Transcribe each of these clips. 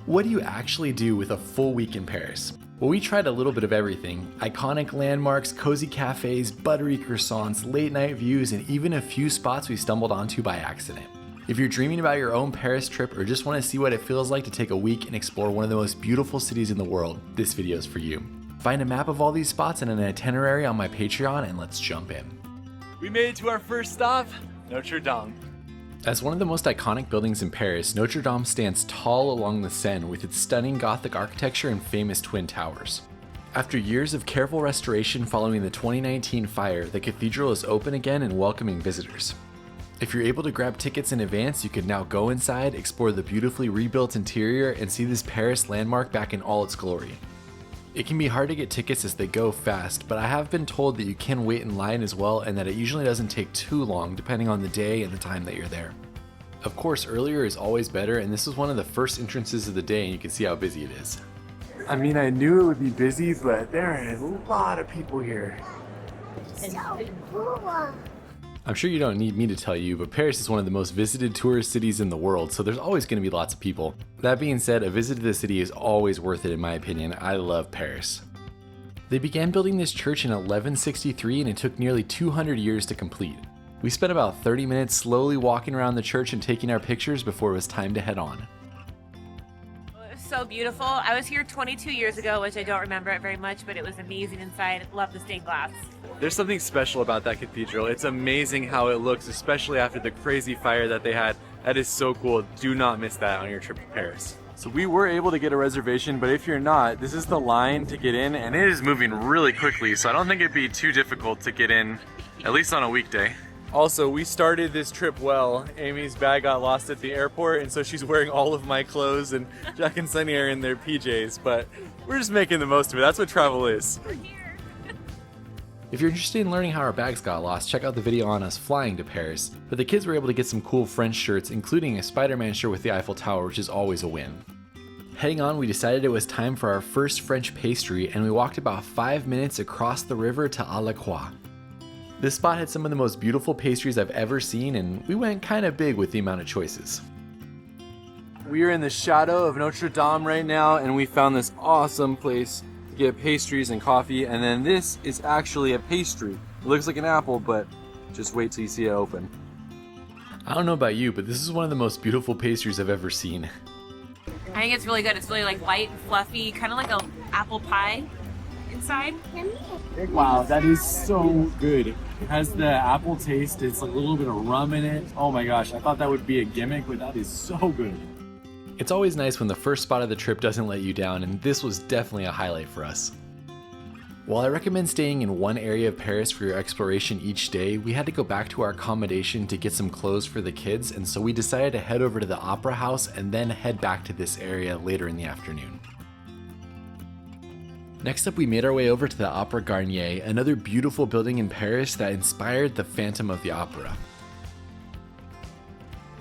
What do you actually do with a full week in Paris? Well, we tried a little bit of everything. Iconic landmarks, cozy cafes, buttery croissants, late night views, and even a few spots we stumbled onto by accident. If you're dreaming about your own Paris trip or just want to see what it feels like to take a week and explore one of the most beautiful cities in the world, this video is for you. Find a map of all these spots and an itinerary on my Patreon, and let's jump in. We made it to our first stop, Notre Dame. As one of the most iconic buildings in Paris, Notre Dame stands tall along the Seine with its stunning Gothic architecture and famous twin towers. After years of careful restoration following the 2019 fire, the cathedral is open again and welcoming visitors. If you're able to grab tickets in advance, you can now go inside, explore the beautifully rebuilt interior, and see this Paris landmark back in all its glory. It can be hard to get tickets as they go fast, but I have been told that you can wait in line as well and that it usually doesn't take too long depending on the day and the time that you're there. Of course, earlier is always better, and this was one of the first entrances of the day and you can see how busy it is. I mean, I knew it would be busy, but there is a lot of people here. I'm sure you don't need me to tell you, but Paris is one of the most visited tourist cities in the world, so there's always going to be lots of people. That being said, a visit to the city is always worth it in my opinion. I love Paris. They began building this church in 1163 and it took nearly 200 years to complete. We spent about 30 minutes slowly walking around the church and taking our pictures before it was time to head on. So beautiful. I was here 22 years ago, which I don't remember it very much, but it was amazing inside. Love the stained glass. There's something special about that cathedral. It's amazing how it looks, especially after the crazy fire that they had. That is so cool. Do not miss that on your trip to Paris. So we were able to get a reservation, but if you're not, this is the line to get in, and it is moving really quickly, so I don't think it'd be too difficult to get in, at least on a weekday. Also, we started this trip well. Amy's bag got lost at the airport, and so she's wearing all of my clothes, and Jack and Sunny are in their PJs, but we're just making the most of it. That's what travel is. We're here. If you're interested in learning how our bags got lost, check out the video on us flying to Paris. But the kids were able to get some cool French shirts, including a Spider-Man shirt with the Eiffel Tower, which is always a win. Heading on, we decided it was time for our first French pastry, and we walked about 5 minutes across the river to À la Croix. This spot had some of the most beautiful pastries I've ever seen, and we went kind of big with the amount of choices. We are in the shadow of Notre Dame right now, and we found this awesome place to get pastries and coffee, and then this is actually a pastry. It looks like an apple, but just wait till you see it open. I don't know about you, but this is one of the most beautiful pastries I've ever seen. I think it's really good. It's really like light and fluffy, kind of like an apple pie inside. Wow, that is so good. It has the apple taste. It's like a little bit of rum in it. Oh my gosh, I thought that would be a gimmick, but that is so good. It's always nice when the first spot of the trip doesn't let you down, and this was definitely a highlight for us. While I recommend staying in one area of Paris for your exploration each day, we had to go back to our accommodation to get some clothes for the kids, and so we decided to head over to the Opera House and then head back to this area later in the afternoon. Next up, we made our way over to the Opera Garnier, another beautiful building in Paris that inspired the Phantom of the Opera.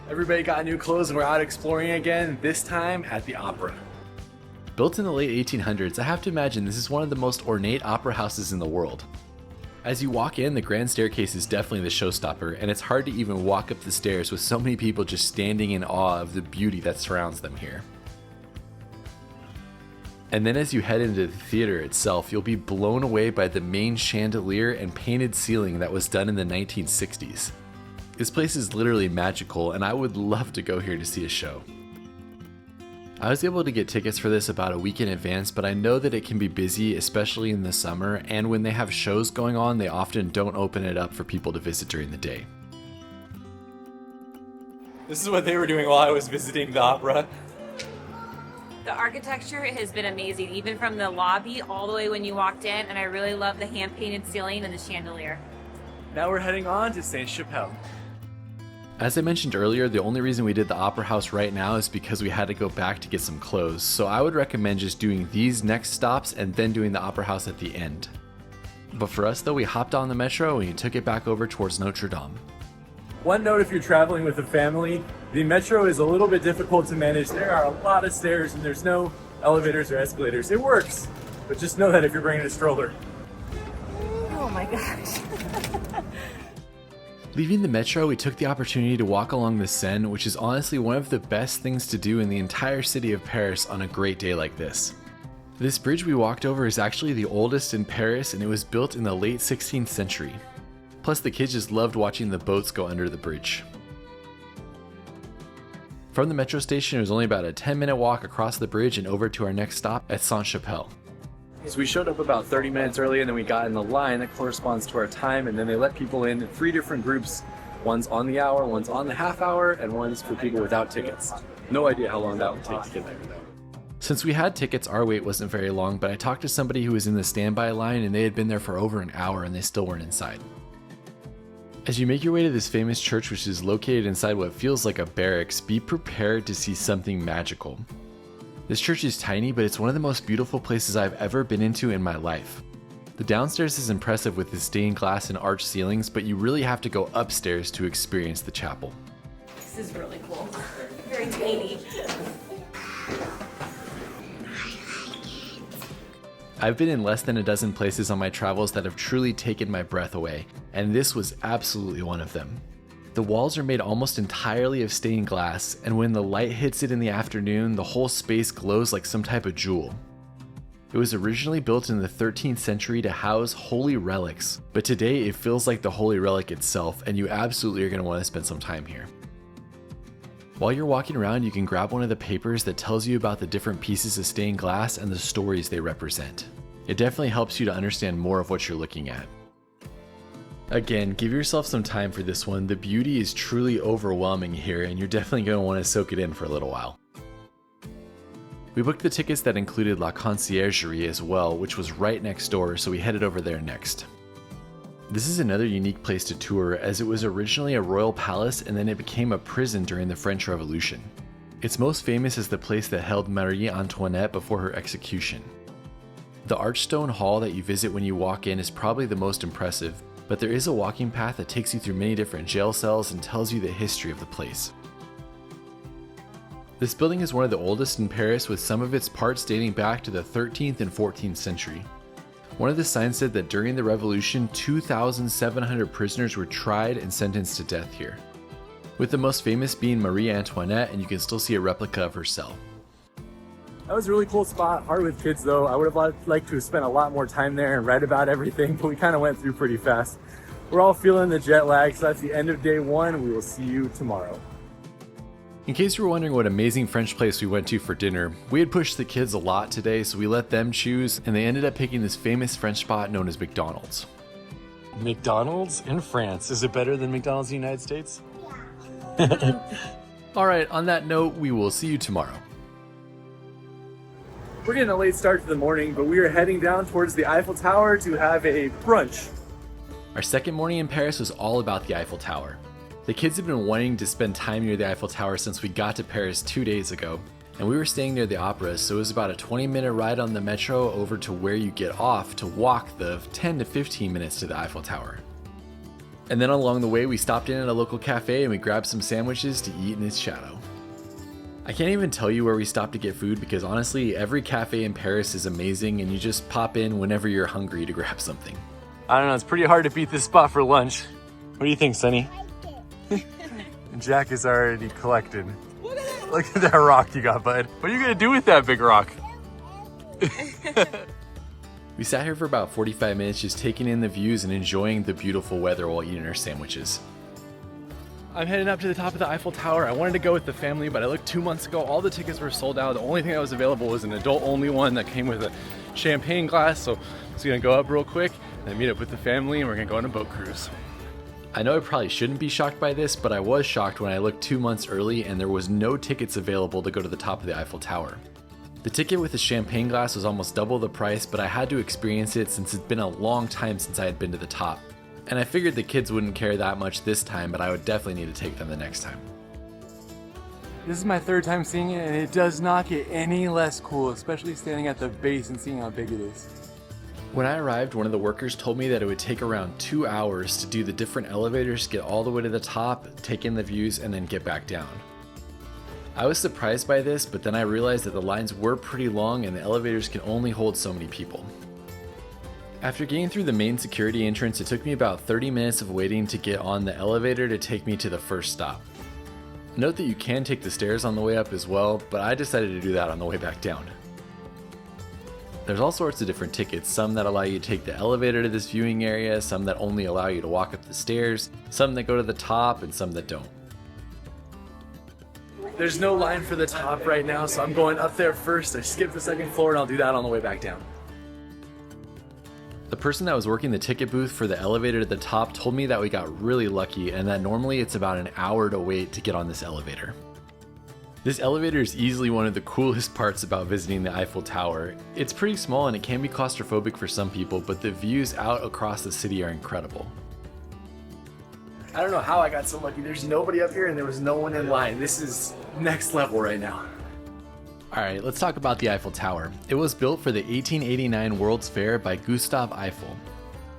Everybody got new clothes and we're out exploring again, this time at the opera. Built in the late 1800s, I have to imagine this is one of the most ornate opera houses in the world. As you walk in, the grand staircase is definitely the showstopper, and it's hard to even walk up the stairs with so many people just standing in awe of the beauty that surrounds them here. And then as you head into the theater itself, you'll be blown away by the main chandelier and painted ceiling that was done in the 1960s. This place is literally magical, and I would love to go here to see a show. I was able to get tickets for this about a week in advance, but I know that it can be busy, especially in the summer, and when they have shows going on, they often don't open it up for people to visit during the day. This is what they were doing while I was visiting the opera. The architecture has been amazing, even from the lobby all the way when you walked in, and I really love the hand-painted ceiling and the chandelier. Now we're heading on to Sainte-Chapelle. As I mentioned earlier, the only reason we did the Opera House right now is because we had to go back to get some clothes, so I would recommend just doing these next stops and then doing the Opera House at the end. But for us though, we hopped on the metro and we took it back over towards Notre Dame. One note, if you're traveling with a family, the metro is a little bit difficult to manage. There are a lot of stairs and there's no elevators or escalators. It works, but just know that if you're bringing a stroller. Oh my gosh. Leaving the metro, we took the opportunity to walk along the Seine, which is honestly one of the best things to do in the entire city of Paris on a great day like this. This bridge we walked over is actually the oldest in Paris, and it was built in the late 16th century. Plus the kids just loved watching the boats go under the bridge. From the metro station, it was only about a 10-minute walk across the bridge and over to our next stop at Sainte-Chapelle. So we showed up about 30 minutes early, and then we got in the line that corresponds to our time, and then they let people in 3 different groups. One's on the hour, one's on the half hour, and one's for people without tickets. No idea how long that would take to get there. Since we had tickets, our wait wasn't very long, but I talked to somebody who was in the standby line and they had been there for over an hour and they still weren't inside. As you make your way to this famous church, which is located inside what feels like a barracks, be prepared to see something magical. This church is tiny, but it's one of the most beautiful places I've ever been into in my life. The downstairs is impressive with the stained glass and arched ceilings, but you really have to go upstairs to experience the chapel. This is really cool. Very tiny. I've been in less than a dozen places on my travels that have truly taken my breath away, and this was absolutely one of them. The walls are made almost entirely of stained glass, and when the light hits it in the afternoon, the whole space glows like some type of jewel. It was originally built in the 13th century to house holy relics, but today it feels like the holy relic itself, and you absolutely are going to want to spend some time here. While you're walking around, you can grab one of the papers that tells you about the different pieces of stained glass and the stories they represent. It definitely helps you to understand more of what you're looking at. Again, give yourself some time for this one. The beauty is truly overwhelming here, and you're definitely going to want to soak it in for a little while. We booked the tickets that included La Conciergerie as well, which was right next door, so we headed over there next. This is another unique place to tour, as it was originally a royal palace and then it became a prison during the French Revolution. It's most famous as the place that held Marie Antoinette before her execution. The arched stone hall that you visit when you walk in is probably the most impressive, but there is a walking path that takes you through many different jail cells and tells you the history of the place. This building is one of the oldest in Paris, with some of its parts dating back to the 13th and 14th century. One of the signs said that during the Revolution, 2,700 prisoners were tried and sentenced to death here, with the most famous being Marie Antoinette, and you can still see a replica of her cell. That was a really cool spot. Hard with kids though. I would have liked to have spent a lot more time there and read about everything, but we kind of went through pretty fast. We're all feeling the jet lag, so that's the end of day one. We will see you tomorrow. In case you were wondering what amazing French place we went to for dinner, we had pushed the kids a lot today, so we let them choose, and they ended up picking this famous French spot known as McDonald's. McDonald's in France. Is it better than McDonald's in the United States? Alright, on that note, we will see you tomorrow. We're getting a late start to the morning, but we are heading down towards the Eiffel Tower to have a brunch. Our second morning in Paris was all about the Eiffel Tower. The kids have been wanting to spend time near the Eiffel Tower since we got to Paris 2 days ago, and we were staying near the opera, so it was about a 20-minute ride on the metro over to where you get off to walk the 10 to 15 minutes to the Eiffel Tower. And then along the way, we stopped in at a local cafe and we grabbed some sandwiches to eat in its shadow. I can't even tell you where we stopped to get food because honestly, every cafe in Paris is amazing and you just pop in whenever you're hungry to grab something. I don't know, it's pretty hard to beat this spot for lunch. What do you think, Sunny? Jack is already collected. Look at that rock you got, bud. What are you gonna do with that big rock? We sat here for about 45 minutes just taking in the views and enjoying the beautiful weather while eating our sandwiches. I'm heading up to the top of the Eiffel Tower. I wanted to go with the family, but I looked 2 months ago, all the tickets were sold out. The only thing that was available was an adult-only one that came with a champagne glass, so I'm just gonna go up real quick and then meet up with the family and we're gonna go on a boat cruise. I know I probably shouldn't be shocked by this, but I was shocked when I looked 2 months early and there was no tickets available to go to the top of the Eiffel Tower. The ticket with the champagne glass was almost double the price, but I had to experience it since it's been a long time since I had been to the top. And I figured the kids wouldn't care that much this time, but I would definitely need to take them the next time. This is my third time seeing it, and it does not get any less cool, especially standing at the base and seeing how big it is. When I arrived, one of the workers told me that it would take around 2 hours to do the different elevators, get all the way to the top, take in the views, and then get back down. I was surprised by this, but then I realized that the lines were pretty long and the elevators can only hold so many people. After getting through the main security entrance, it took me about 30 minutes of waiting to get on the elevator to take me to the first stop. Note that you can take the stairs on the way up as well, but I decided to do that on the way back down. There's all sorts of different tickets, some that allow you to take the elevator to this viewing area, some that only allow you to walk up the stairs, some that go to the top, and some that don't. There's no line for the top right now, so I'm going up there first. I skipped the second floor and I'll do that on the way back down. The person that was working the ticket booth for the elevator to the top told me that we got really lucky and that normally it's about an hour to wait to get on this elevator. This elevator is easily one of the coolest parts about visiting the Eiffel Tower. It's pretty small and it can be claustrophobic for some people, but the views out across the city are incredible. I don't know how I got so lucky. There's nobody up here and there was no one in line. This is next level right now. Alright, let's talk about the Eiffel Tower. It was built for the 1889 World's Fair by Gustave Eiffel.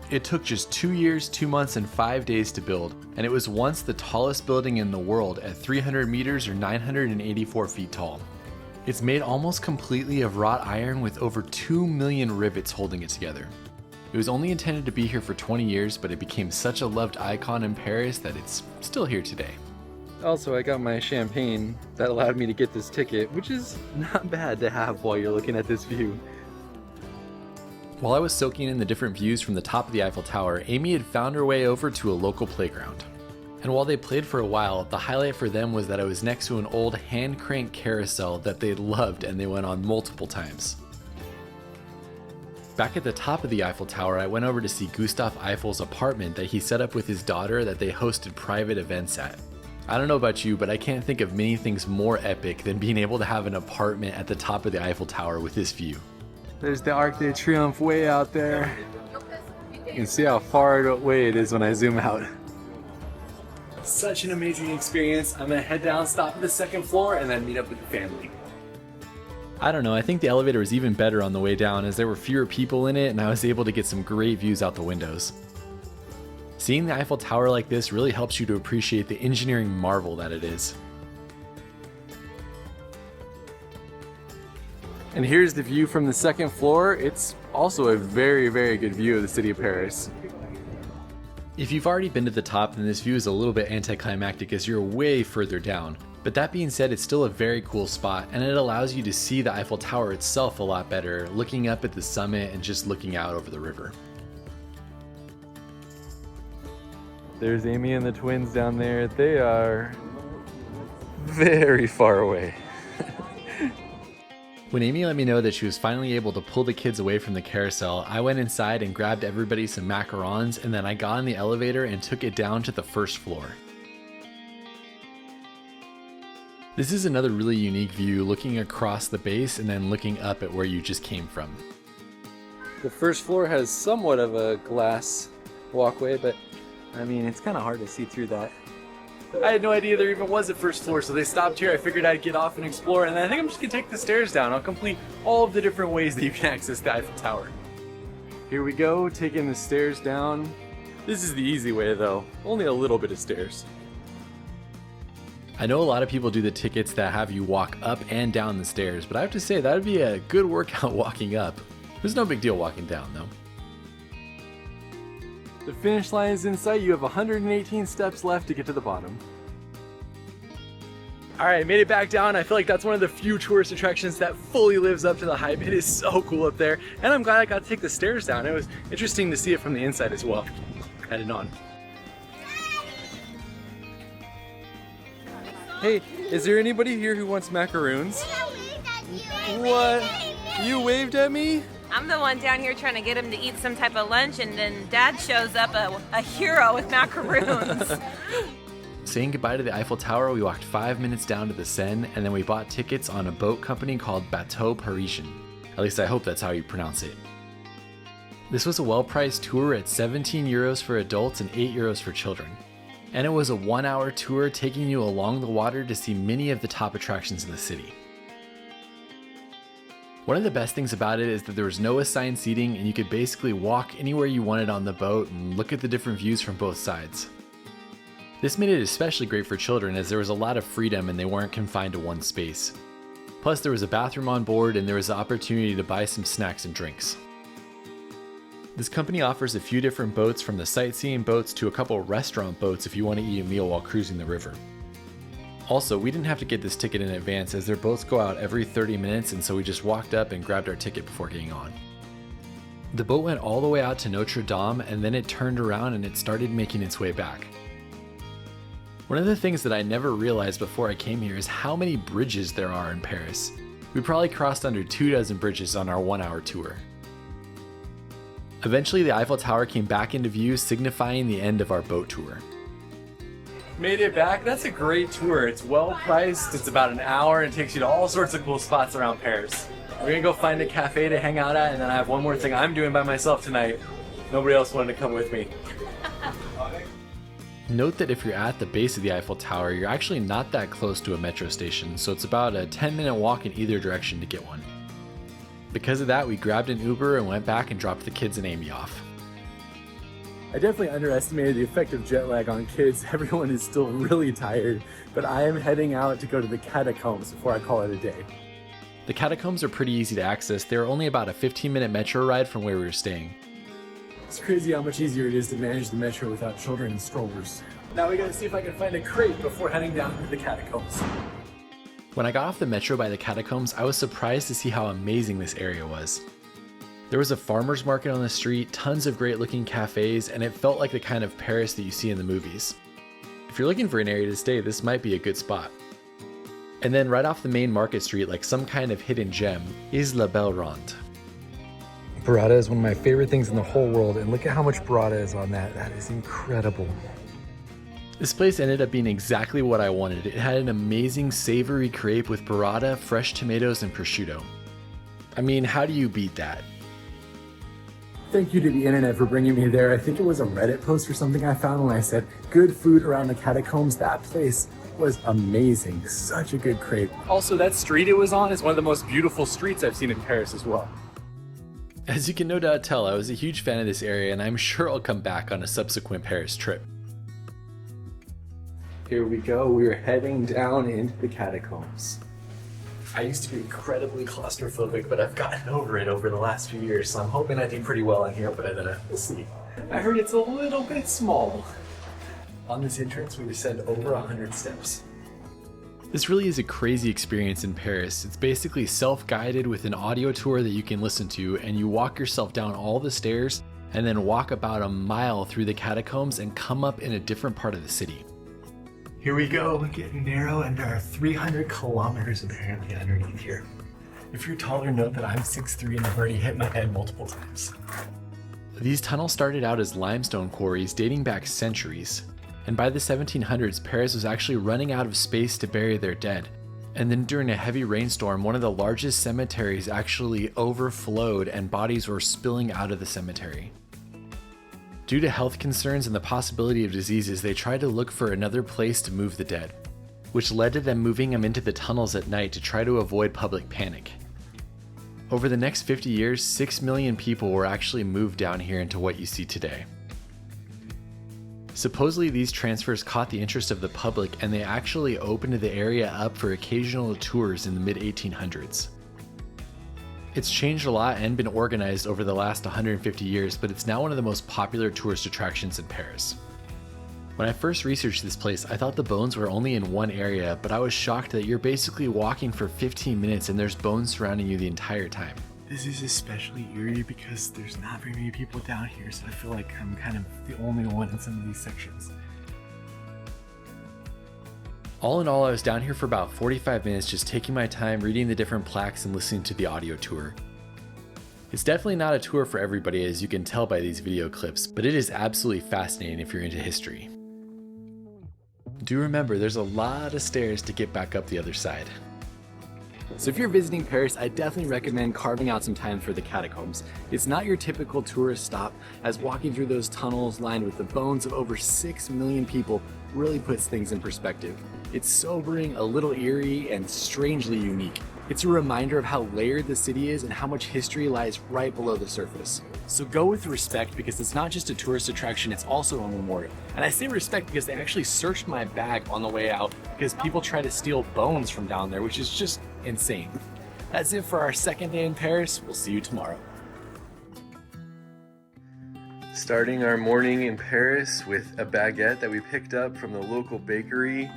It took just 2 years, 2 months, and 5 days to build, and it was once the tallest building in the world at 300 meters or 984 feet tall. It's made almost completely of wrought iron with over 2 million rivets holding it together. It was only intended to be here for 20 years, but it became such a loved icon in Paris that it's still here today. Also, I got my champagne that allowed me to get this ticket, which is not bad to have while you're looking at this view. While I was soaking in the different views from the top of the Eiffel Tower, Amy had found her way over to a local playground. And while they played for a while, the highlight for them was that I was next to an old hand crank carousel that they loved and they went on multiple times. Back at the top of the Eiffel Tower, I went over to see Gustave Eiffel's apartment that he set up with his daughter that they hosted private events at. I don't know about you, but I can't think of many things more epic than being able to have an apartment at the top of the Eiffel Tower with this view. There's the Arc de Triomphe way out there. You can see how far away it is when I zoom out. Such an amazing experience. I'm gonna head down, stop at the second floor, and then meet up with the family. I don't know, I think the elevator was even better on the way down as there were fewer people in it and I was able to get some great views out the windows. Seeing the Eiffel Tower like this really helps you to appreciate the engineering marvel that it is. And here's the view from the second floor. It's also a very, very good view of the city of Paris. If you've already been to the top, then this view is a little bit anticlimactic as you're way further down. But that being said, it's still a very cool spot and it allows you to see the Eiffel Tower itself a lot better, looking up at the summit and just looking out over the river. There's Amy and the twins down there. They are very far away. When Amy let me know that she was finally able to pull the kids away from the carousel, I went inside and grabbed everybody some macarons, and then I got in the elevator and took it down to the first floor. This is another really unique view, looking across the base and then looking up at where you just came from. The first floor has somewhat of a glass walkway, but I mean, it's kind of hard to see through that. I had no idea there even was a first floor, so they stopped here. I figured I'd get off and explore, and I think I'm just gonna take the stairs down. I'll complete all of the different ways that you can access the Eiffel Tower. Here we go, taking the stairs down. This is the easy way though, only a little bit of stairs. I know a lot of people do the tickets that have you walk up and down the stairs, but I have to say that would be a good workout walking up. There's no big deal walking down though. The finish line is in sight. You have 118 steps left to get to the bottom. All right, made it back down. I feel like that's one of the few tourist attractions that fully lives up to the hype. It is so cool up there, and I'm glad I got to take the stairs down. It was interesting to see it from the inside as well. Headed on. Hey, is there anybody here who wants macaroons? What? You waved at me? I'm the one down here trying to get him to eat some type of lunch, and then Dad shows up a hero with macaroons. Saying goodbye to the Eiffel Tower, we walked 5 minutes down to the Seine, and then we bought tickets on a boat company called Bateau Parisien. At least I hope that's how you pronounce it. This was a well-priced tour at 17 euros for adults and 8 euros for children. And it was a 1-hour tour taking you along the water to see many of the top attractions in the city. One of the best things about it is that there was no assigned seating and you could basically walk anywhere you wanted on the boat and look at the different views from both sides. This made it especially great for children as there was a lot of freedom and they weren't confined to one space. Plus there was a bathroom on board and there was the opportunity to buy some snacks and drinks. This company offers a few different boats, from the sightseeing boats to a couple restaurant boats if you want to eat a meal while cruising the river. Also, we didn't have to get this ticket in advance as their boats go out every 30 minutes, and so we just walked up and grabbed our ticket before getting on. The boat went all the way out to Notre Dame, and then it turned around and it started making its way back. One of the things that I never realized before I came here is how many bridges there are in Paris. We probably crossed under 24 bridges on our 1-hour tour. Eventually, the Eiffel Tower came back into view, signifying the end of our boat tour. Made it back. That's a great tour. It's well priced. It's about an hour and it takes you to all sorts of cool spots around Paris. We're gonna go find a cafe to hang out at, and then I have one more thing I'm doing by myself tonight. Nobody else wanted to come with me. Note that if you're at the base of the Eiffel Tower, you're actually not that close to a metro station, so it's about a 10-minute walk in either direction to get one. Because of that, we grabbed an Uber and went back and dropped the kids and Amy off. I definitely underestimated the effect of jet lag on kids. Everyone is still really tired, but I am heading out to go to the Catacombs before I call it a day. The Catacombs are pretty easy to access. They're only about a 15-minute metro ride from where we were staying. It's crazy how much easier it is to manage the metro without children and strollers. Now we gotta see if I can find a crate before heading down to the Catacombs. When I got off the metro by the Catacombs, I was surprised to see how amazing this area was. There was a farmer's market on the street, tons of great looking cafes, and it felt like the kind of Paris that you see in the movies. If you're looking for an area to stay, this might be a good spot. And then right off the main market street, like some kind of hidden gem, is La Belle Ronde. Burrata is one of my favorite things in the whole world, and look at how much burrata is on that. That is incredible. This place ended up being exactly what I wanted. It had an amazing savory crepe with burrata, fresh tomatoes, and prosciutto. I mean, how do you beat that? Thank you to the internet for bringing me there. I think it was a Reddit post or something I found when I said, good food around the Catacombs. That place was amazing. Such a good crepe. Also, that street it was on is one of the most beautiful streets I've seen in Paris as well. As you can no doubt tell, I was a huge fan of this area, and I'm sure I'll come back on a subsequent Paris trip. Here we go. We're heading down into the Catacombs. I used to be incredibly claustrophobic, but I've gotten over it over the last few years, so I'm hoping I do pretty well in here, but we'll see. I heard it's a little bit small. On this entrance, we descend over 100 steps. This really is a crazy experience in Paris. It's basically self-guided with an audio tour that you can listen to, and you walk yourself down all the stairs and then walk about a mile through the catacombs and come up in a different part of the city. Here we go, we're getting narrow, and there are 300 kilometers apparently underneath here. If you're taller, note that I'm 6'3" and I've already hit my head multiple times. These tunnels started out as limestone quarries dating back centuries. And by the 1700s, Paris was actually running out of space to bury their dead. And then during a heavy rainstorm, one of the largest cemeteries actually overflowed and bodies were spilling out of the cemetery. Due to health concerns and the possibility of diseases, they tried to look for another place to move the dead, which led to them moving them into the tunnels at night to try to avoid public panic. Over the next 50 years, 6 million people were actually moved down here into what you see today. Supposedly these transfers caught the interest of the public, and they actually opened the area up for occasional tours in the mid-1800s. It's changed a lot and been organized over the last 150 years, but it's now one of the most popular tourist attractions in Paris. When I first researched this place, I thought the bones were only in one area, but I was shocked that you're basically walking for 15 minutes and there's bones surrounding you the entire time. This is especially eerie because there's not very many people down here, so I feel like I'm kind of the only one in some of these sections. All in all, I was down here for about 45 minutes just taking my time, reading the different plaques and listening to the audio tour. It's definitely not a tour for everybody, as you can tell by these video clips, but it is absolutely fascinating if you're into history. Do remember, there's a lot of stairs to get back up the other side. So if you're visiting Paris, I definitely recommend carving out some time for the catacombs. It's not your typical tourist stop, as walking through those tunnels lined with the bones of over 6 million people really puts things in perspective. It's sobering, a little eerie, and strangely unique. It's a reminder of how layered the city is and how much history lies right below the surface. So go with respect, because it's not just a tourist attraction, it's also a memorial. And I say respect because they actually searched my bag on the way out because people try to steal bones from down there, which is just insane. That's it for our second day in Paris. We'll see you tomorrow. Starting our morning in Paris with a baguette that we picked up from the local bakery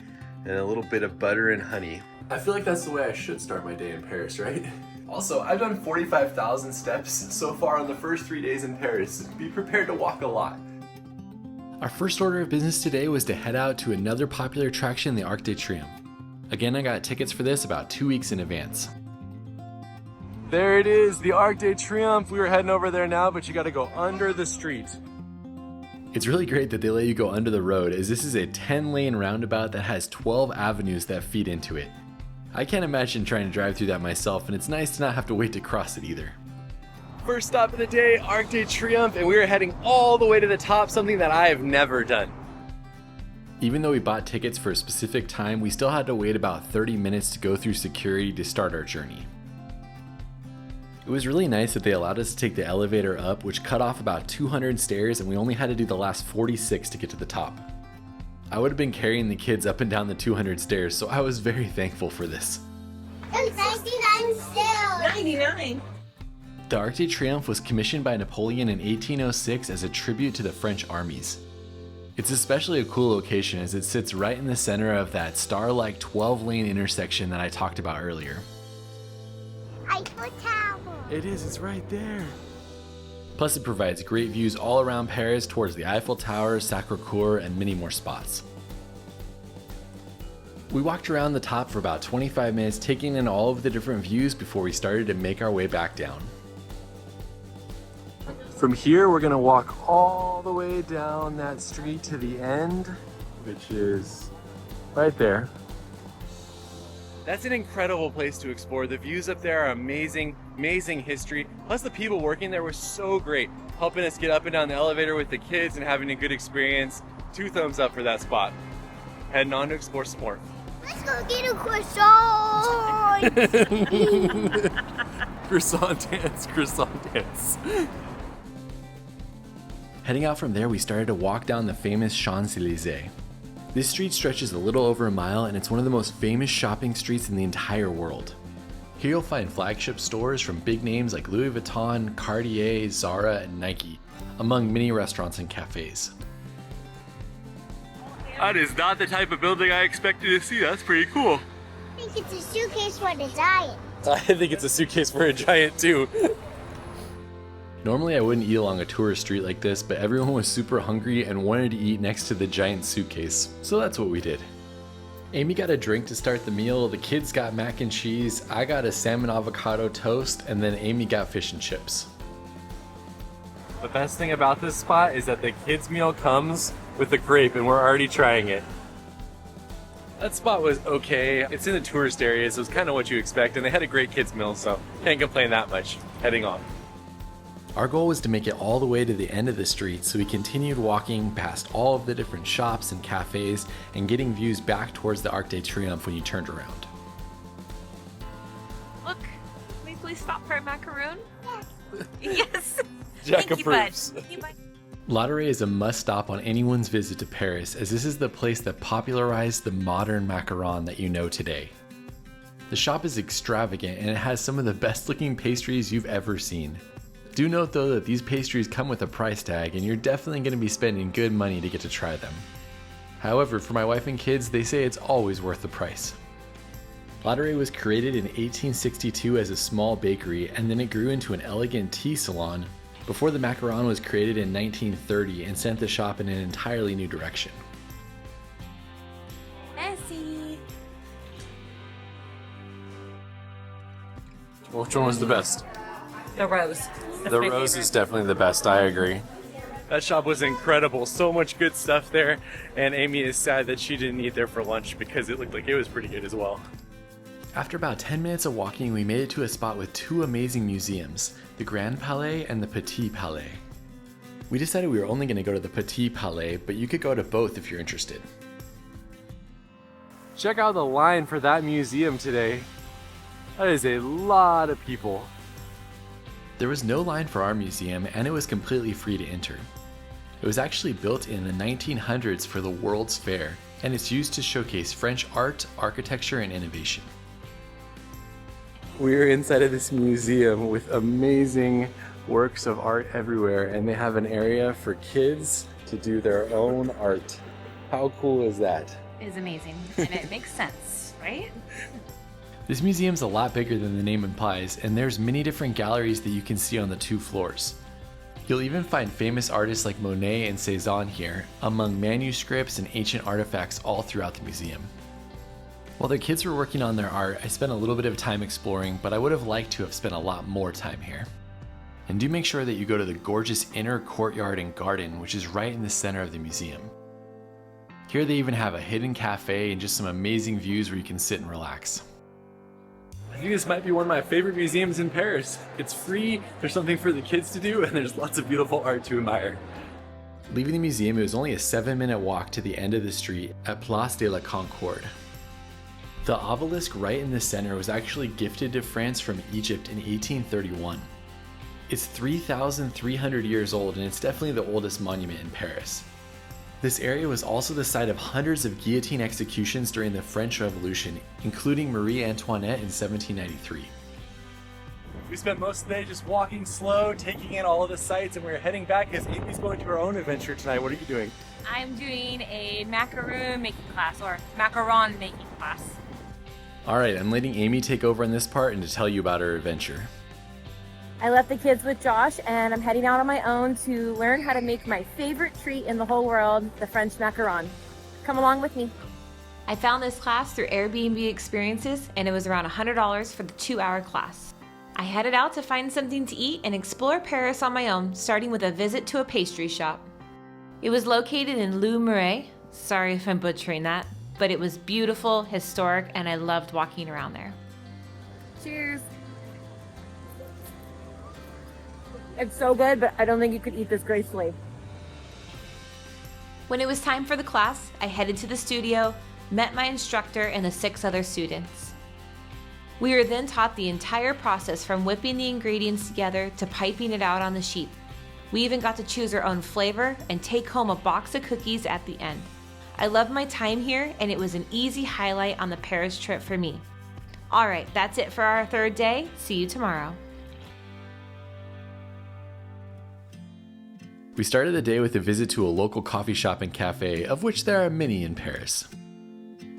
and a little bit of butter and honey. I feel like that's the way I should start my day in Paris, right? Also, I've done 45,000 steps so far on the first 3 days in Paris. Be prepared to walk a lot. Our first order of business today was to head out to another popular attraction, the Arc de Triomphe. Again, I got tickets for this about 2 weeks in advance. There it is, the Arc de Triomphe. We were heading over there now, but you gotta go under the street. It's really great that they let you go under the road, as this is a 10-lane roundabout that has 12 avenues that feed into it. I can't imagine trying to drive through that myself, and it's nice to not have to wait to cross it either. First stop of the day, Arc de Triomphe, and we are heading all the way to the top, something that I have never done. Even though we bought tickets for a specific time, we still had to wait about 30 minutes to go through security to start our journey. It was really nice that they allowed us to take the elevator up, which cut off about 200 stairs, and we only had to do the last 46 to get to the top. I would have been carrying the kids up and down the 200 stairs, so I was very thankful for this. It's 99 still. 99. The Arc de Triomphe was commissioned by Napoleon in 1806 as a tribute to the French armies. It's especially a cool location as it sits right in the center of that star-like 12-lane intersection that I talked about earlier. Eiffel Tower. It is, it's right there. Plus it provides great views all around Paris towards the Eiffel Tower, Sacré-Cœur, and many more spots. We walked around the top for about 25 minutes taking in all of the different views before we started to make our way back down. From here, we're gonna walk all the way down that street to the end, which is right there. That's an incredible place to explore. The views up there are amazing, amazing history. Plus the people working there were so great, helping us get up and down the elevator with the kids and having a good experience. 2 thumbs up for that spot. Heading on to explore some more. Let's go get a croissant. Croissant dance. Heading out from there, we started to walk down the famous Champs-Élysées. This street stretches a little over a mile, and it's one of the most famous shopping streets in the entire world. Here you'll find flagship stores from big names like Louis Vuitton, Cartier, Zara, and Nike, among many restaurants and cafes. That is not the type of building I expected to see. That's pretty cool. I think it's a suitcase for the giant. I think it's a suitcase for a giant too. Normally I wouldn't eat along a tourist street like this, but everyone was super hungry and wanted to eat next to the giant suitcase, so that's what we did. Amy got a drink to start the meal, the kids got mac and cheese, I got a salmon avocado toast, and then Amy got fish and chips. The best thing about this spot is that the kids meal comes with the crepe and we're already trying it. That spot was okay. It's in the tourist area, so it's kind of what you expect, and they had a great kids meal, so can't complain that much. Heading on. Our goal was to make it all the way to the end of the street, so we continued walking past all of the different shops and cafes and getting views back towards the Arc de Triomphe when you turned around. Look, can we please stop for a macaroon? Yes. Jack Thank you, bud. approves. Thank you, bud. Louvre is a must-stop on anyone's visit to Paris, as this is the place that popularized the modern macaron that you know today. The shop is extravagant and it has some of the best-looking pastries you've ever seen. Do note though that these pastries come with a price tag and you're definitely going to be spending good money to get to try them. However, for my wife and kids, they say it's always worth the price. Louvre was created in 1862 as a small bakery, and then it grew into an elegant tea salon before the macaron was created in 1930 and sent the shop in an entirely new direction. Messy. Which one was the best? The rose. That's The my rose favorite. is definitely the best, I agree. That shop was incredible, so much good stuff there, and Amy is sad that she didn't eat there for lunch because it looked like it was pretty good as well. After about 10 minutes of walking, we made it to a spot with 2 amazing museums, the Grand Palais and the Petit Palais. We decided we were only going to go to the Petit Palais, but you could go to both if you're interested. Check out the line for that museum today. That is a lot of people. There was no line for our museum, and it was completely free to enter. It was actually built in the 1900s for the World's Fair, and it's used to showcase French art, architecture, and innovation. We're inside of this museum with amazing works of art everywhere, and they have an area for kids to do their own art. How cool is that? It is amazing, and it makes sense, right? This museum's a lot bigger than the name implies, and there's many different galleries that you can see on the 2 floors. You'll even find famous artists like Monet and Cézanne here, among manuscripts and ancient artifacts all throughout the museum. While the kids were working on their art, I spent a little bit of time exploring, but I would have liked to have spent a lot more time here. And do make sure that you go to the gorgeous inner courtyard and garden, which is right in the center of the museum. Here they even have a hidden cafe and just some amazing views where you can sit and relax. I think this might be one of my favorite museums in Paris. It's free, there's something for the kids to do, and there's lots of beautiful art to admire. Leaving the museum, it was only a 7-minute walk to the end of the street at Place de la Concorde. The obelisk right in the center was actually gifted to France from Egypt in 1831. It's 3,300 years old, and it's definitely the oldest monument in Paris. This area was also the site of hundreds of guillotine executions during the French Revolution, including Marie Antoinette in 1793. We spent most of the day just walking slow, taking in all of the sights, and we're heading back because Amy's going to her own adventure tonight. What are you doing? I'm doing a macaron making class, or macaron making class. Alright, I'm letting Amy take over on this part and to tell you about her adventure. I left the kids with Josh, and I'm heading out on my own to learn how to make my favorite treat in the whole world, the French macaron. Come along with me. I found this class through Airbnb Experiences, and it was around $100 for the 2-hour class. I headed out to find something to eat and explore Paris on my own, starting with a visit to a pastry shop. It was located in Louvre, sorry if I'm butchering that, but it was beautiful, historic, and I loved walking around there. Cheers. It's so good, but I don't think you could eat this gracefully. When it was time for the class, I headed to the studio, met my instructor and the 6 other students. We were then taught the entire process from whipping the ingredients together to piping it out on the sheet. We even got to choose our own flavor and take home a box of cookies at the end. I loved my time here, and it was an easy highlight on the Paris trip for me. Alright, that's it for our 3rd day. See you tomorrow. We started the day with a visit to a local coffee shop and cafe, of which there are many in Paris.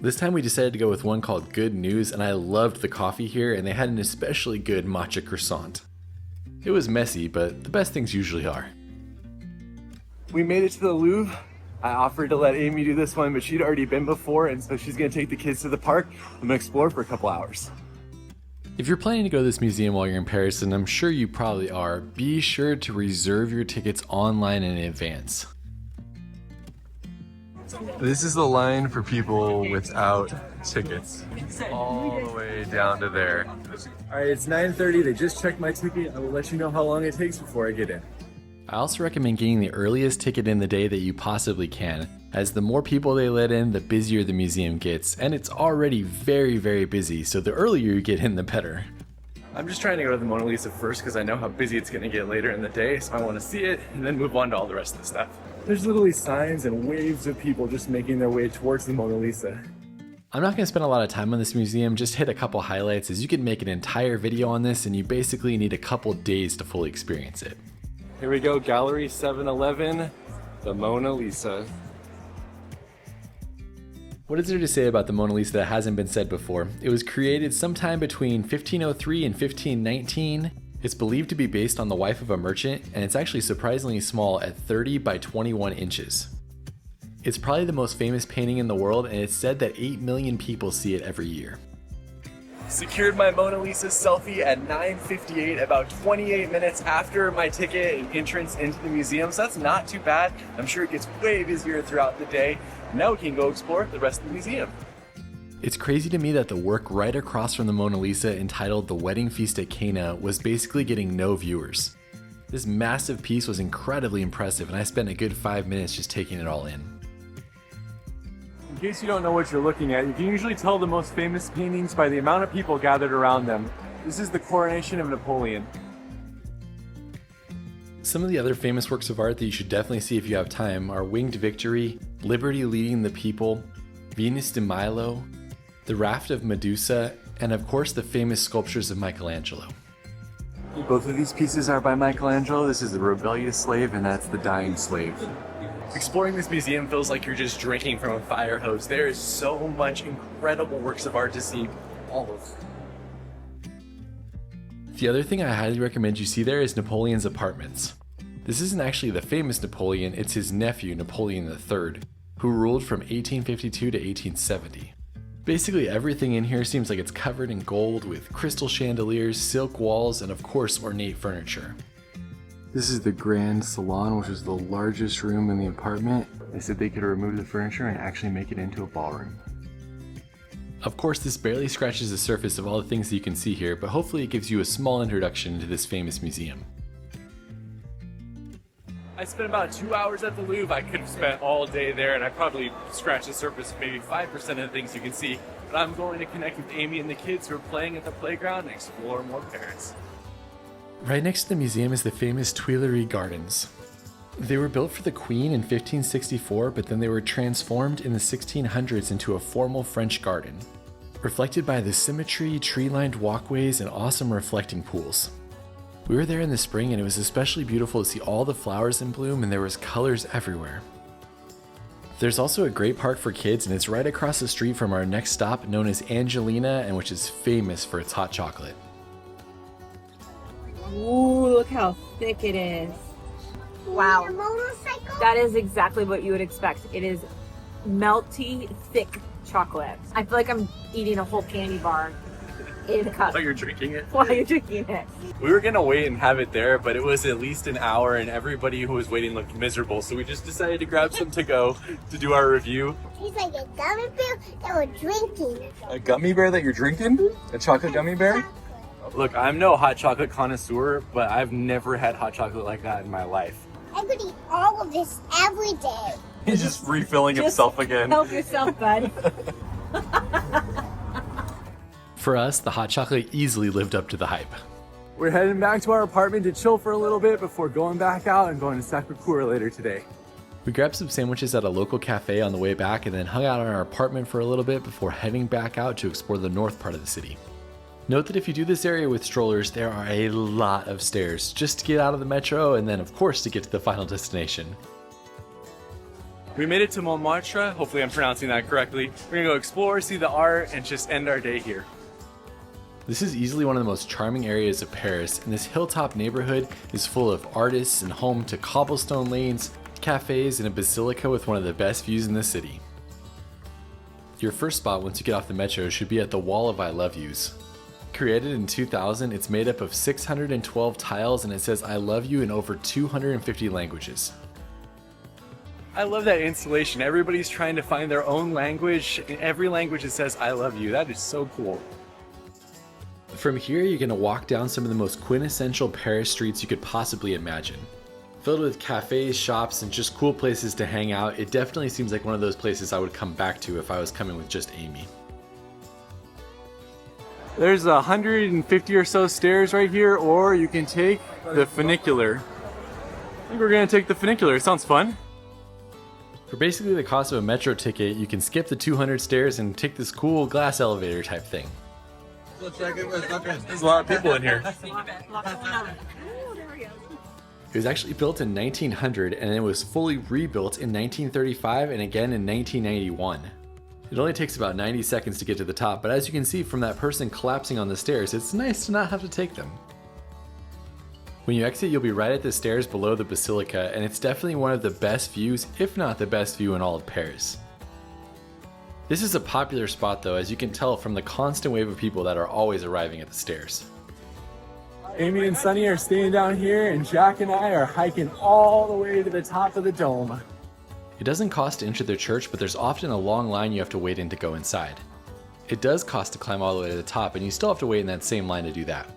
This time we decided to go with one called Good News, and I loved the coffee here, and they had an especially good matcha croissant. It was messy, but the best things usually are. We made it to the Louvre. I offered to let Amy do this one, but she'd already been before, and so she's gonna take the kids to the park. I'm gonna explore for a couple hours. If you're planning to go to this museum while you're in Paris, and I'm sure you probably are, be sure to reserve your tickets online in advance. This is the line for people without tickets. All the way down to there. All right, it's 9:30. They just checked my ticket. I will let you know how long it takes before I get in. I also recommend getting the earliest ticket in the day that you possibly can, as the more people they let in, the busier the museum gets, and it's already very, very busy, so the earlier you get in, the better. I'm just trying to go to the Mona Lisa first because I know how busy it's going to get later in the day, so I want to see it and then move on to all the rest of the stuff. There's literally signs and waves of people just making their way towards the Mona Lisa. I'm not going to spend a lot of time on this museum, just hit a couple highlights, as you can make an entire video on this and you basically need a couple days to fully experience it. Here we go, Gallery 711, the Mona Lisa. What is there to say about the Mona Lisa that hasn't been said before? It was created sometime between 1503 and 1519. It's believed to be based on the wife of a merchant, and it's actually surprisingly small at 30 by 21 inches. It's probably the most famous painting in the world, and it's said that 8 million people see it every year. Secured my Mona Lisa selfie at 9:58, about 28 minutes after my ticket and entrance into the museum, so that's not too bad. I'm sure it gets way busier throughout the day. Now we can go explore the rest of the museum. It's crazy to me that the work right across from the Mona Lisa, entitled The Wedding Feast at Cana, was basically getting no viewers. This massive piece was incredibly impressive, and I spent a good 5 minutes just taking it all in. In case you don't know what you're looking at, you can usually tell the most famous paintings by the amount of people gathered around them. This is the coronation of Napoleon. Some of the other famous works of art that you should definitely see if you have time are Winged Victory, Liberty Leading the People, Venus de Milo, The Raft of Medusa, and of course the famous sculptures of Michelangelo. Both of these pieces are by Michelangelo. This is the rebellious slave and that's the dying slave. Exploring this museum feels like you're just drinking from a fire hose. There is so much incredible works of art to see all over. The other thing I highly recommend you see there is Napoleon's apartments. This isn't actually the famous Napoleon, it's his nephew, Napoleon III, who ruled from 1852 to 1870. Basically everything in here seems like it's covered in gold with crystal chandeliers, silk walls, and of course ornate furniture. This is the grand salon, which is the largest room in the apartment. They said they could remove the furniture and actually make it into a ballroom. Of course, this barely scratches the surface of all the things that you can see here, but hopefully it gives you a small introduction into this famous museum. I spent about 2 hours at the Louvre. I could have spent all day there and I probably scratched the surface of maybe 5% of the things you can see. But I'm going to connect with Amy and the kids who are playing at the playground and explore more Paris. Right next to the museum is the famous Tuileries Gardens. They were built for the Queen in 1564, but then they were transformed in the 1600s into a formal French garden, reflected by the symmetry, tree-lined walkways, and awesome reflecting pools. We were there in the spring and it was especially beautiful to see all the flowers in bloom and there was colors everywhere. There's also a great park for kids and it's right across the street from our next stop known as Angelina, and which is famous for its hot chocolate. Ooh, look how thick it is. Wow. A motorcycle? That is exactly what you would expect. It is melty, thick chocolate. I feel like I'm eating a whole candy bar in a cup While you're drinking it. while you're drinking it. We were gonna wait and have it there, but it was at least an hour and everybody who was waiting looked miserable. So we just decided to grab some to go to do our review. He's like a gummy bear that we're drinking. A gummy bear that you're drinking? A chocolate gummy bear? Look, I'm no hot chocolate connoisseur, but I've never had hot chocolate like that in my life. I could eat all of this every day. He's just refilling himself again. Help yourself, bud. For us, the hot chocolate easily lived up to the hype. We're heading back to our apartment to chill for a little bit before going back out and going to Sacré-Cœur later today. We grabbed some sandwiches at a local cafe on the way back and then hung out in our apartment for a little bit before heading back out to explore the north part of the city. Note that if you do this area with strollers, there are a lot of stairs just to get out of the metro and then of course to get to the final destination. We made it to Montmartre. Hopefully I'm pronouncing that correctly. We're gonna go explore, see the art, and just end our day here. This is easily one of the most charming areas of Paris, and this hilltop neighborhood is full of artists and home to cobblestone lanes, cafes, and a basilica with one of the best views in the city. Your first spot once you get off the metro should be at the Wall of I Love Yous. Created in 2000, it's made up of 612 tiles and it says I love you in over 250 languages. I love that installation. Everybody's trying to find their own language. In every language it says I love you. That is so cool. From here, you're going to walk down some of the most quintessential Paris streets you could possibly imagine. Filled with cafes, shops, and just cool places to hang out, it definitely seems like one of those places I would come back to if I was coming with just Amy. There's 150 or so stairs right here, or you can take the funicular. I think we're gonna take the funicular. It sounds fun. For basically the cost of a metro ticket, you can skip the 200 stairs and take this cool glass elevator type thing. There's a lot of people in here. It was actually built in 1900 and it was fully rebuilt in 1935 and again in 1991. It only takes about 90 seconds to get to the top, but as you can see from that person collapsing on the stairs, it's nice to not have to take them. When you exit, you'll be right at the stairs below the basilica, and it's definitely one of the best views, if not the best view in all of Paris. This is a popular spot though, as you can tell from the constant wave of people that are always arriving at the stairs. Amy and Sunny are staying down here, and Jack and I are hiking all the way to the top of the dome. It doesn't cost to enter the church, but there's often a long line you have to wait in to go inside. It does cost to climb all the way to the top, and you still have to wait in that same line to do that.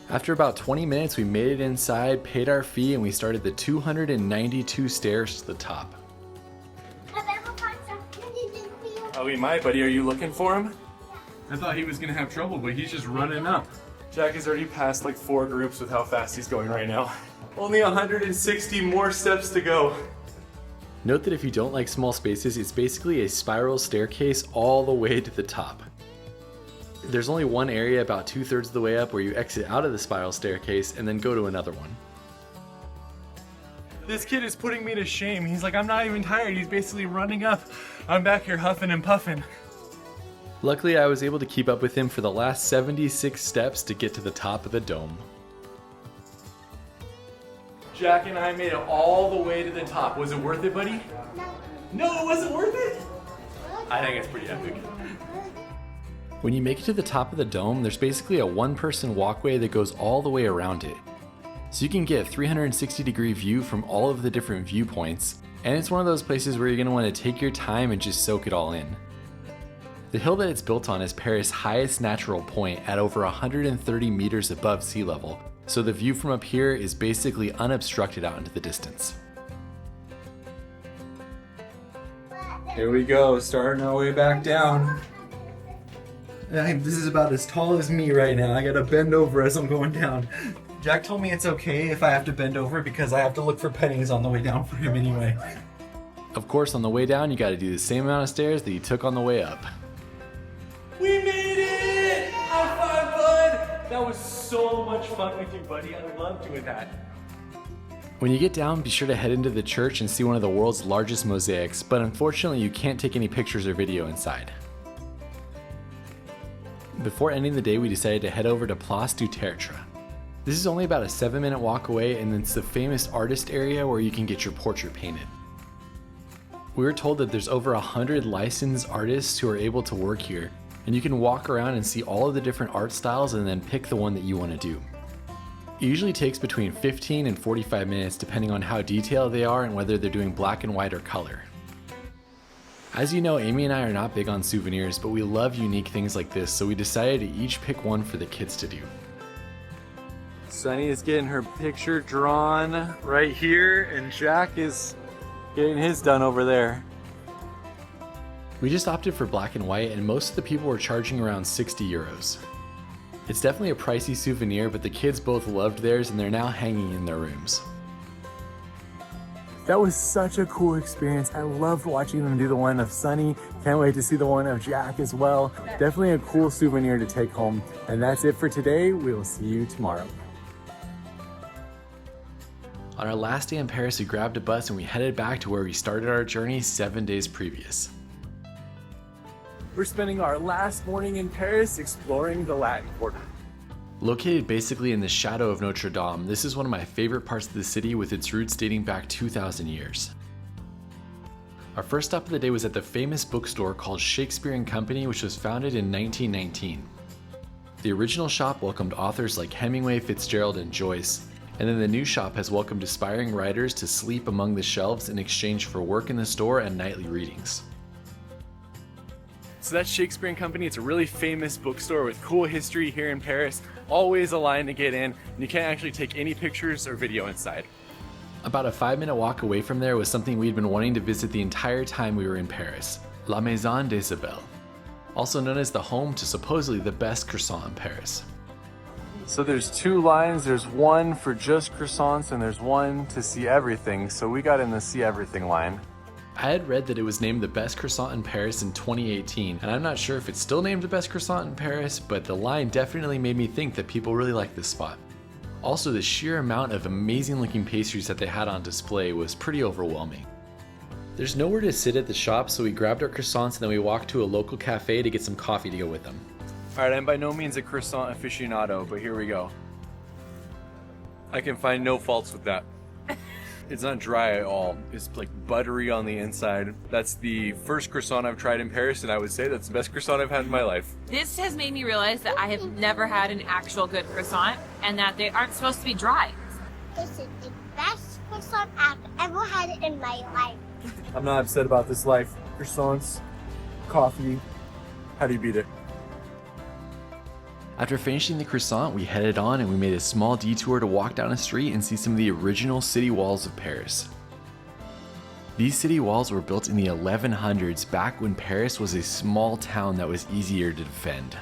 After about 20 minutes, we made it inside, paid our fee, and we started the 292 stairs to the top. Oh, we might, buddy. Are you looking for him? I thought he was gonna have trouble, but he's just running up. Jack has already passed like 4 groups with how fast he's going right now. Only 160 more steps to go. Note that if you don't like small spaces, it's basically a spiral staircase all the way to the top. There's only one area about 2/3 of the way up where you exit out of the spiral staircase and then go to another one. This kid is putting me to shame. He's like, I'm not even tired. He's basically running up. I'm back here huffing and puffing. Luckily, I was able to keep up with him for the last 76 steps to get to the top of the dome. Jack and I made it all the way to the top. Was it worth it, buddy? No, it wasn't worth it? I think it's pretty epic. When you make it to the top of the dome, there's basically a one-person walkway that goes all the way around it. So you can get a 360-degree view from all of the different viewpoints, and it's one of those places where you're going to want to take your time and just soak it all in. The hill that it's built on is Paris' highest natural point at over 130 meters above sea level, so the view from up here is basically unobstructed out into the distance. Here we go, starting our way back down. This is about as tall as me right now. I gotta bend over as I'm going down. Jack told me it's okay if I have to bend over because I have to look for pennies on the way down for him anyway. Of course, on the way down, you gotta do the same amount of stairs that you took on the way up. We made it! High five, bud! That was so much fun with you, buddy. I love doing that. When you get down, be sure to head into the church and see one of the world's largest mosaics, but unfortunately you can't take any pictures or video inside. Before ending the day, we decided to head over to Place du Tertre. This is only about a 7-minute walk away, and it's the famous artist area where you can get your portrait painted. We were told that there's over 100 licensed artists who are able to work here, and you can walk around and see all of the different art styles and then pick the one that you want to do. It usually takes between 15 and 45 minutes depending on how detailed they are and whether they're doing black and white or color. As you know, Amy and I are not big on souvenirs, but we love unique things like this, so we decided to each pick one for the kids to do. Sunny is getting her picture drawn right here, and Jack is getting his done over there. We just opted for black and white, and most of the people were charging around 60 euros. It's definitely a pricey souvenir, but the kids both loved theirs and they're now hanging in their rooms. That was such a cool experience. I loved watching them do the one of Sunny. Can't wait to see the one of Jack as well. Definitely a cool souvenir to take home. And that's it for today. We will see you tomorrow. On our last day in Paris, we grabbed a bus and we headed back to where we started our journey 7 days previous. We're spending our last morning in Paris exploring the Latin Quarter. Located basically in the shadow of Notre Dame, this is one of my favorite parts of the city with its roots dating back 2,000 years. Our first stop of the day was at the famous bookstore called Shakespeare & Company, which was founded in 1919. The original shop welcomed authors like Hemingway, Fitzgerald, and Joyce, and then the new shop has welcomed aspiring writers to sleep among the shelves in exchange for work in the store and nightly readings. So that's Shakespeare & Company. It's a really famous bookstore with cool history here in Paris. Always a line to get in, and you can't actually take any pictures or video inside. About a 5-minute walk away from there was something we'd been wanting to visit the entire time we were in Paris, La Maison d'Isabelle, also known as the home to supposedly the best croissant in Paris. So there's two lines. There's one for just croissants and there's one to see everything. So we got in the see everything line. I had read that it was named the best croissant in Paris in 2018, and I'm not sure if it's still named the best croissant in Paris, but the line definitely made me think that people really like this spot. Also, the sheer amount of amazing looking pastries that they had on display was pretty overwhelming. There's nowhere to sit at the shop, so we grabbed our croissants and then we walked to a local cafe to get some coffee to go with them. Alright, I'm by no means a croissant aficionado, but here we go. I can find no faults with that. It's not dry at all. It's like buttery on the inside. That's the first croissant I've tried in Paris, and I would say that's the best croissant I've had in my life. This has made me realize that I have never had an actual good croissant and that they aren't supposed to be dry. This is the best croissant I've ever had in my life. I'm not upset about this life. Croissants, coffee, how do you beat it? After finishing the croissant, we headed on and we made a small detour to walk down a street and see some of the original city walls of Paris. These city walls were built in the 1100s, back when Paris was a small town that was easier to defend.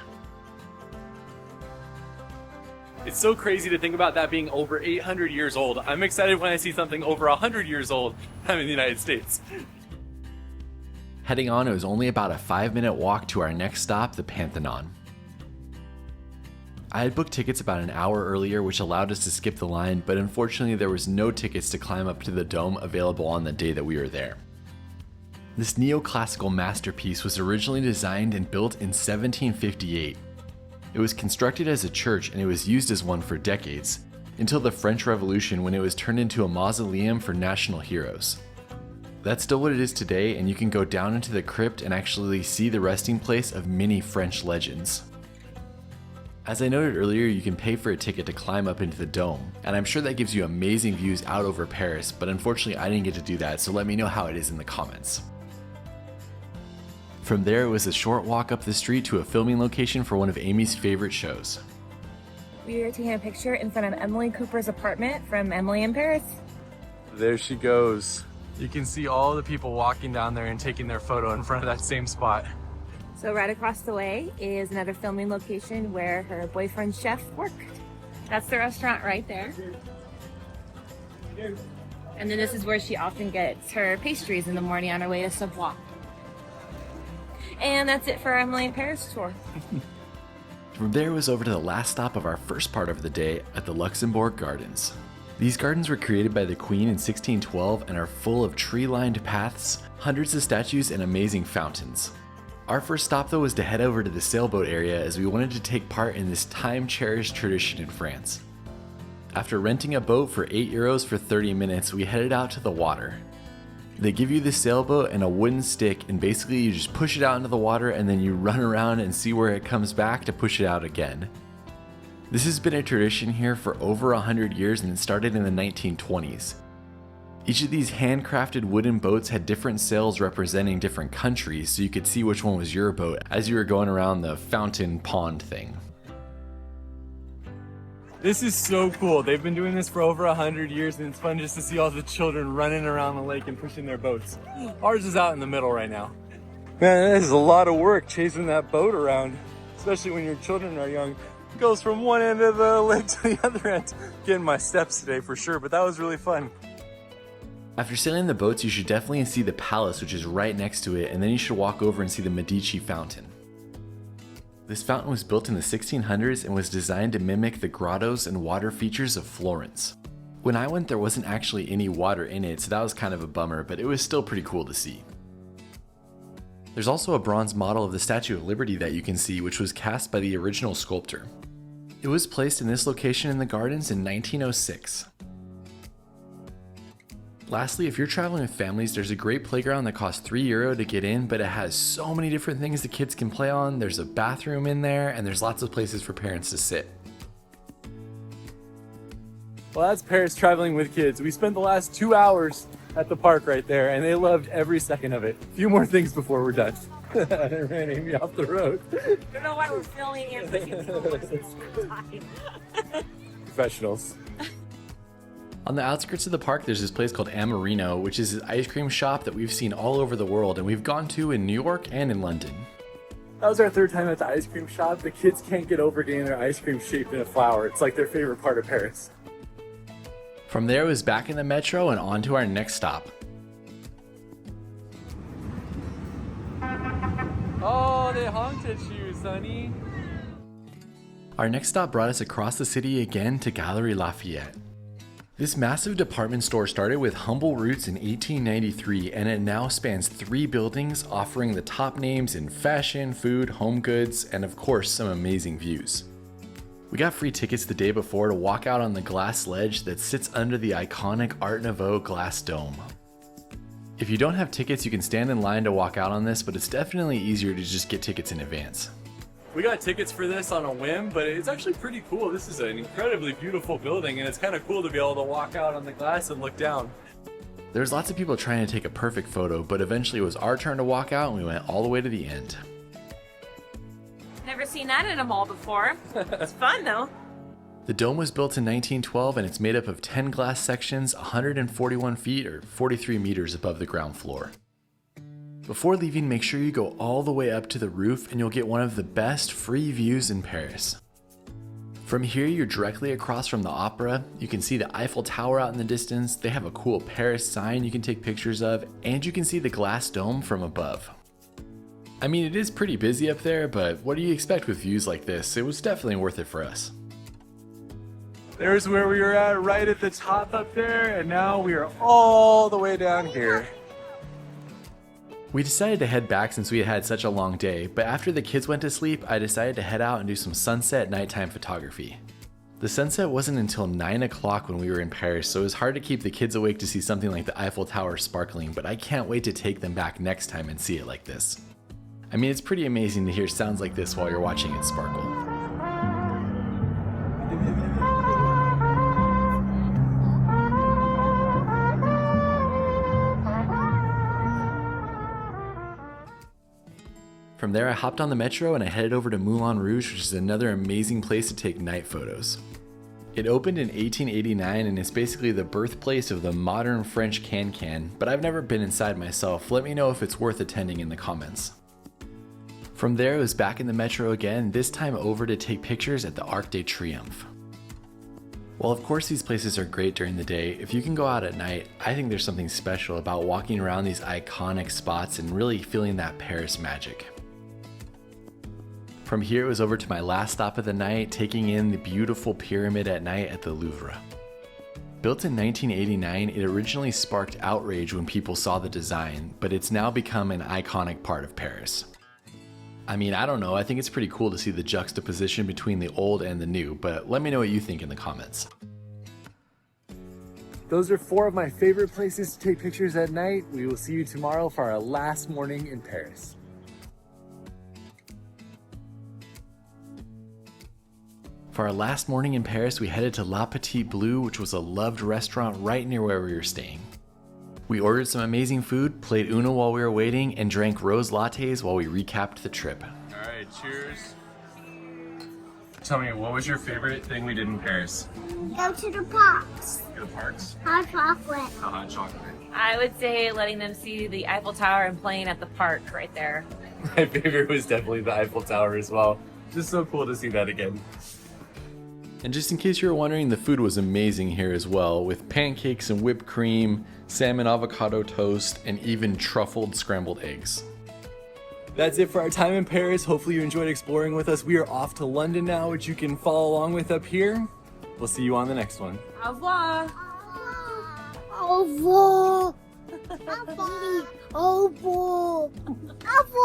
It's so crazy to think about that being over 800 years old. I'm excited when I see something over 100 years old. I'm in the United States. Heading on, it was only about a 5-minute walk to our next stop, the Pantheon. I had booked tickets about an hour earlier, which allowed us to skip the line, but unfortunately there was no tickets to climb up to the dome available on the day that we were there. This neoclassical masterpiece was originally designed and built in 1758. It was constructed as a church and it was used as one for decades, until the French Revolution when it was turned into a mausoleum for national heroes. That's still what it is today, and you can go down into the crypt and actually see the resting place of many French legends. As I noted earlier, you can pay for a ticket to climb up into the dome, and I'm sure that gives you amazing views out over Paris, but unfortunately I didn't get to do that, so let me know how it is in the comments. From there, it was a short walk up the street to a filming location for one of Amy's favorite shows. We are taking a picture in front of Emily Cooper's apartment from Emily in Paris. There she goes. You can see all the people walking down there and taking their photo in front of that same spot. So right across the way is another filming location where her boyfriend's chef worked. That's the restaurant right there. And then this is where she often gets her pastries in the morning on her way to Savoie. And that's it for our Emily in Paris tour. From there it was over to the last stop of our first part of the day at the Luxembourg Gardens. These gardens were created by the Queen in 1612 and are full of tree-lined paths, hundreds of statues, and amazing fountains. Our first stop though was to head over to the sailboat area as we wanted to take part in this time-cherished tradition in France. After renting a boat for €8 for 30 minutes, we headed out to the water. They give you this sailboat and a wooden stick, and basically you just push it out into the water and then you run around and see where it comes back to push it out again. This has been a tradition here for over 100 years and it started in the 1920s. Each of these handcrafted wooden boats had different sails representing different countries, so you could see which one was your boat as you were going around the fountain pond thing. This is so cool. They've been doing this for over 100 years and it's fun just to see all the children running around the lake and pushing their boats. Ours is out in the middle right now. Man, this is a lot of work chasing that boat around, especially when your children are young. It goes from one end of the lake to the other end. Getting my steps today for sure, but that was really fun. After sailing the boats, you should definitely see the palace, which is right next to it, and then you should walk over and see the Medici fountain. This fountain was built in the 1600s and was designed to mimic the grottos and water features of Florence. When I went, there wasn't actually any water in it, so that was kind of a bummer, but it was still pretty cool to see. There's also a bronze model of the Statue of Liberty that you can see, which was cast by the original sculptor. It was placed in this location in the gardens in 1906. Lastly, if you're traveling with families, there's a great playground that costs €3 to get in, but it has so many different things the kids can play on. There's a bathroom in there, and there's lots of places for parents to sit. Well, that's Paris traveling with kids. We spent the last 2 hours at the park right there, and they loved every second of it. A few more things before we're done. They ran Amy off the road. I don't know why we're filming and Professionals. On the outskirts of the park, there's this place called Amarino, which is an ice cream shop that we've seen all over the world, and we've gone to in New York and in London. That was our third time at the ice cream shop. The kids can't get over getting their ice cream shaped in a flower. It's like their favorite part of Paris. From there, it was back in the metro and on to our next stop. Oh, they honked at you, Sonny. Our next stop brought us across the city again to Galeries Lafayette. This massive department store started with humble roots in 1893, and it now spans 3 buildings, offering the top names in fashion, food, home goods, and of course some amazing views. We got free tickets the day before to walk out on the glass ledge that sits under the iconic Art Nouveau glass dome. If you don't have tickets, you can stand in line to walk out on this, but it's definitely easier to just get tickets in advance. We got tickets for this on a whim, but it's actually pretty cool. This is an incredibly beautiful building, and it's kind of cool to be able to walk out on the glass and look down. There's lots of people trying to take a perfect photo, but eventually it was our turn to walk out and we went all the way to the end. Never seen that in a mall before. It's fun though. The dome was built in 1912 and it's made up of 10 glass sections, 141 feet or 43 meters above the ground floor. Before leaving, make sure you go all the way up to the roof and you'll get one of the best free views in Paris. From here, you're directly across from the opera. You can see the Eiffel Tower out in the distance. They have a cool Paris sign you can take pictures of, and you can see the glass dome from above. I mean, it is pretty busy up there, but what do you expect with views like this? It was definitely worth it for us. There's where we were at, right at the top up there, and now we are all the way down here. We decided to head back since we had had such a long day, but after the kids went to sleep, I decided to head out and do some sunset nighttime photography. The sunset wasn't until 9 o'clock when we were in Paris, so it was hard to keep the kids awake to see something like the Eiffel Tower sparkling, but I can't wait to take them back next time and see it like this. I mean, it's pretty amazing to hear sounds like this while you're watching it sparkle. From there, I hopped on the metro and I headed over to Moulin Rouge, which is another amazing place to take night photos. It opened in 1889 and is basically the birthplace of the modern French can-can, but I've never been inside myself. Let me know if it's worth attending in the comments. From there, it was back in the metro again, this time over to take pictures at the Arc de Triomphe. While of course these places are great during the day, if you can go out at night, I think there's something special about walking around these iconic spots and really feeling that Paris magic. From here, it was over to my last stop of the night, taking in the beautiful pyramid at night at the Louvre. Built in 1989, it originally sparked outrage when people saw the design, but it's now become an iconic part of Paris. I mean, I don't know, I think it's pretty cool to see the juxtaposition between the old and the new, but let me know what you think in the comments. Those are 4 of my favorite places to take pictures at night. We will see you tomorrow for our last morning in Paris. For our last morning in Paris, we headed to La Petite Bleu, which was a loved restaurant right near where we were staying. We ordered some amazing food, played Uno while we were waiting, and drank rose lattes while we recapped the trip. All right, cheers. Tell me, what was your favorite thing we did in Paris? Go to the parks. Go to parks? Hot chocolate. Hot chocolate. I would say letting them see the Eiffel Tower and playing at the park right there. My favorite was definitely the Eiffel Tower as well. Just so cool to see that again. And just in case you were wondering, the food was amazing here as well, with pancakes and whipped cream, salmon avocado toast, and even truffled scrambled eggs. That's it for our time in Paris. Hopefully you enjoyed exploring with us. We are off to London now, which you can follow along with up here. We'll see you on the next one. Au revoir. Au revoir. Au revoir. Au revoir. Au revoir.